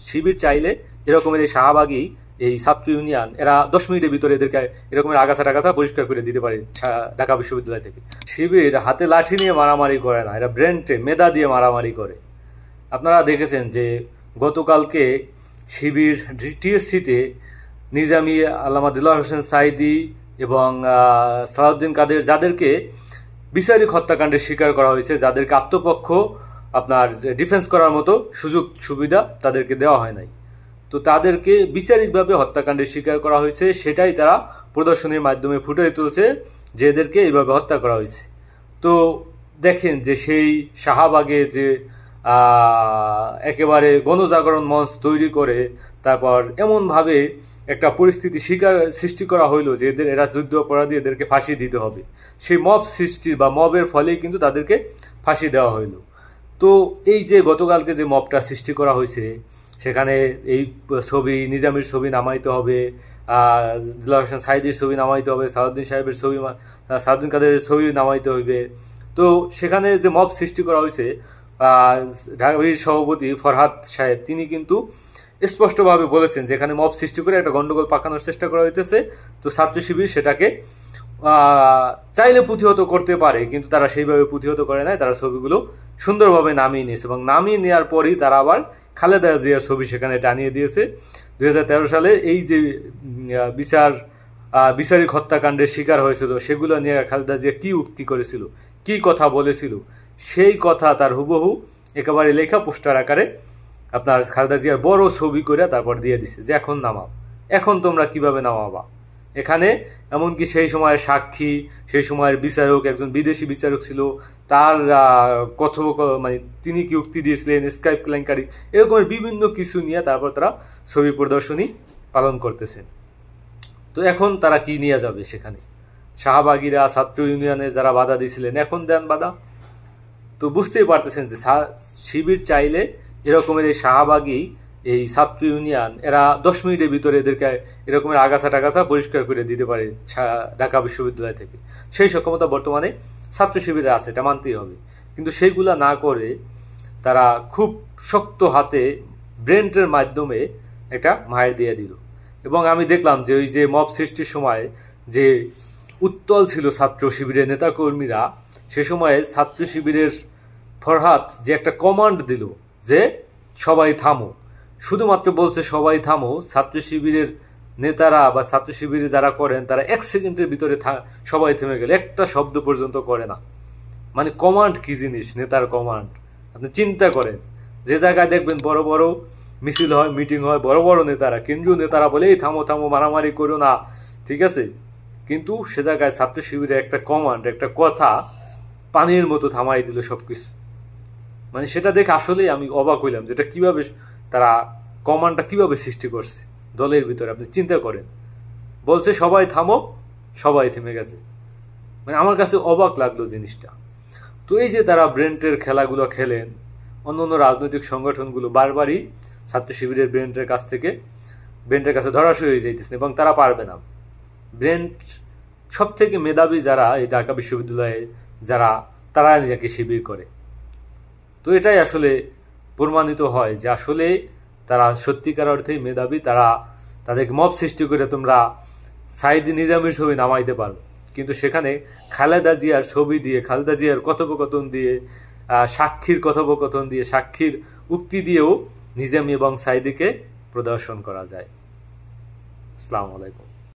শিবির চাইলে এরকমের এই শাহবাগী এই ছাত্র ইউনিয়ন এরা 10 মিনিটের ভিতরে এদেরকে এরকমের আগাছা টাগাছা পরিষ্কার করে দিতে পারে ঢাকা বিশ্ববিদ্যালয় থেকে। শিবির হাতে লাঠি নিয়ে মারামারি করে না, এরা ব্রেনটে মেধা দিয়ে মারামারি করে। আপনারা দেখেছেন যে গতকালকে শিবির টিএসসিতে নিজামী, আল্লামা দিলওয়ার হোসেন সাঈদী এবং সালাউদ্দিন কাদের, যাদেরকে বিচারিক হত্যাকাণ্ডের শিকার করা হয়েছে, যাদেরকে আত্মপক্ষ আপনার ডিফেন্স করার মতো সুযোগ সুবিধা তাদেরকে দেওয়া হয় নাই, তো তাদেরকে বিচারিকভাবে হত্যাকাণ্ডের শিকার করা হয়েছে, সেটাই তারা প্রদর্শনীর মাধ্যমে ফুটিয়ে তুলছে যে এদেরকে এইভাবে হত্যা করা হয়েছে। তো দেখেন যে সেই শাহবাগে যে একেবারে গণজাগরণ মঞ্চ তৈরি করে তারপর এমনভাবে একটা পরিস্থিতি সৃষ্টি করা হইলো যে এরা যুদ্ধ অপরাধী, এদেরকে ফাঁসি দিতে হবে। সেই মব সৃষ্টির বা মবের ফলেই কিন্তু তাদেরকে ফাঁসি দেওয়া হইলো। তো এই যে গতকালকে যে মবটা সৃষ্টি করা হয়েছে, সেখানে এই ছবি, নিজামীর ছবি নামাইতে হবে, দিলওয়ার হোসেন সাঈদীর ছবি নামাইতে হবে, সালাউদ্দিন সাহেবের ছবি, সালাউদ্দিন কাদেরের ছবি নামাইতে হইবে। তো সেখানে যে মব সৃষ্টি করা হয়েছে, ঢাবির সভাপতি ফরহাদ সাহেব তিনি কিন্তু স্পষ্টভাবে বলেছেন যে এখানে মব সৃষ্টি করে একটা গন্ডগোল পাকানোর চেষ্টা করা হইতেছে। তো ছাত্র শিবির সেটাকে চাইলে প্রতিহত করতে পারে, কিন্তু তারা সেইভাবে প্রতিহত করে নাই, তারা ছবিগুলো সুন্দরভাবে নামিয়ে নিয়েছে এবং নামিয়ে নেওয়ার পরই তারা আবার খালেদা জিয়ার ছবি সেখানে টানিয়ে দিয়েছে। 2013 সালে এই যে বিচারিক হত্যাকাণ্ডের শিকার হয়েছিল, সেগুলো নিয়ে খালেদা জিয়া কি উক্তি করেছিল, কি কথা বলেছিল, সেই কথা তার হুবহু একেবারে লেখা পোস্টার আকারে আপনার খালেদা জিয়ার বড় ছবি করে তারপর দিয়ে দিছে যে এখন নামাও, এখন তোমরা কিভাবে নামাবা। এখানে এমনকি সেই সময়ের সাক্ষী, সেই সময়ের বিচারক, একজন বিদেশি বিচারক ছিল, তার মানে তিনি কি উক্তি দিয়েছিলেন, স্কাইপ কেলেঙ্কারি, এরকমের বিভিন্ন কিছু নিয়ে তারপর তারা ছবি প্রদর্শনী পালন করতেছেন। তো এখন তারা কি নিয়ে যাবে সেখানে? শাহবাগীরা, ছাত্র ইউনিয়নে যারা বাধা দিয়েছিলেন, এখন দেন বাধা। তো বুঝতেই পারতেছেন যে শিবির চাইলে এরকমের এই শাহবাগী এই ছাত্র ইউনিয়ন এরা 10 মিনিটের ভিতরে এদেরকে এরকমের আগাছা টাগাছা পরিষ্কার করে দিতে পারে ঢাকা বিশ্ববিদ্যালয় থেকে। সেই সক্ষমতা বর্তমানে ছাত্র শিবিরে আছে, এটা মানতেই হবে। কিন্তু সেইগুলা না করে তারা খুব শক্ত হাতে ব্রেন্টের মাধ্যমে একটা মায়ের দিয়ে দিল। এবং আমি দেখলাম যে ওই যে মব সৃষ্টির সময় যে উত্তল ছিল ছাত্র শিবিরের নেতাকর্মীরা, সে সময়ে ছাত্র শিবিরের ফরহাদ যে একটা কমান্ড দিল যে সবাই থামো, শুধুমাত্র বলছে সবাই থামো, ছাত্র শিবিরের নেতারা বা ছাত্র শিবিরে যারা করেন তারা 1 সেকেন্ডের ভিতরে সবাই থেমে গেল, একটা শব্দ পর্যন্ত করে না। মানে কমান্ড কি জিনিস, নেতার কমান্ড আপনি চিন্তা করেন। যে জায়গায় দেখবেন বড় বড় মিছিল হয়, মিটিং হয়, বড় বড় নেতারা, কেন্দ্রীয় নেতারা বলে এই থামো থামো, মারামারি করো না, ঠিক আছে, কিন্তু সে জায়গায় ছাত্র শিবিরের একটা কমান্ড, একটা কথা পানির মতো থামাই দিল সবকিছু। মানে সেটা দেখে আসলেই আমি অবাক হইলাম, যেটা কিভাবে তারা কমান্ডটা কিভাবে সৃষ্টি করছে দলের ভিতরে। আপনি চিন্তা করেন, বলছে সবাই থামো, সবাই থেমে গেছে। মানে আমার কাছে অবাক লাগলো জিনিসটা। তো এই যে তারা ব্রেন্টের খেলাগুলো খেলেন, অন্য রাজনৈতিক সংগঠনগুলো বারবারই ছাত্র শিবিরের ব্রেন্টের কাছে ধরাশয়ী হয়ে যাইতেছেন এবং তারা পারবে না। ব্রেন্ট সব থেকে মেধাবী যারা এই ঢাকা বিশ্ববিদ্যালয়ে যারা, তারা নাকি শিবির করে। তো এটাই আসলে প্রমাণিত হয় যে আসলে তারা সত্যিকার অর্থেই মেধাবী। তাদেরকে মব সৃষ্টি করে তোমরা সাঈদী নিজামীর ছবি নামাইতে পারো, কিন্তু সেখানে খালেদা জিয়ার ছবি দিয়ে, খালেদা জিয়ার কথোপকথন দিয়ে, সাক্ষীর কথোপকথন দিয়ে, সাক্ষীর উক্তি দিয়েও নিজামী এবং সাঈদীকে প্রদর্শন করা যায়। আসসালামু আলাইকুম।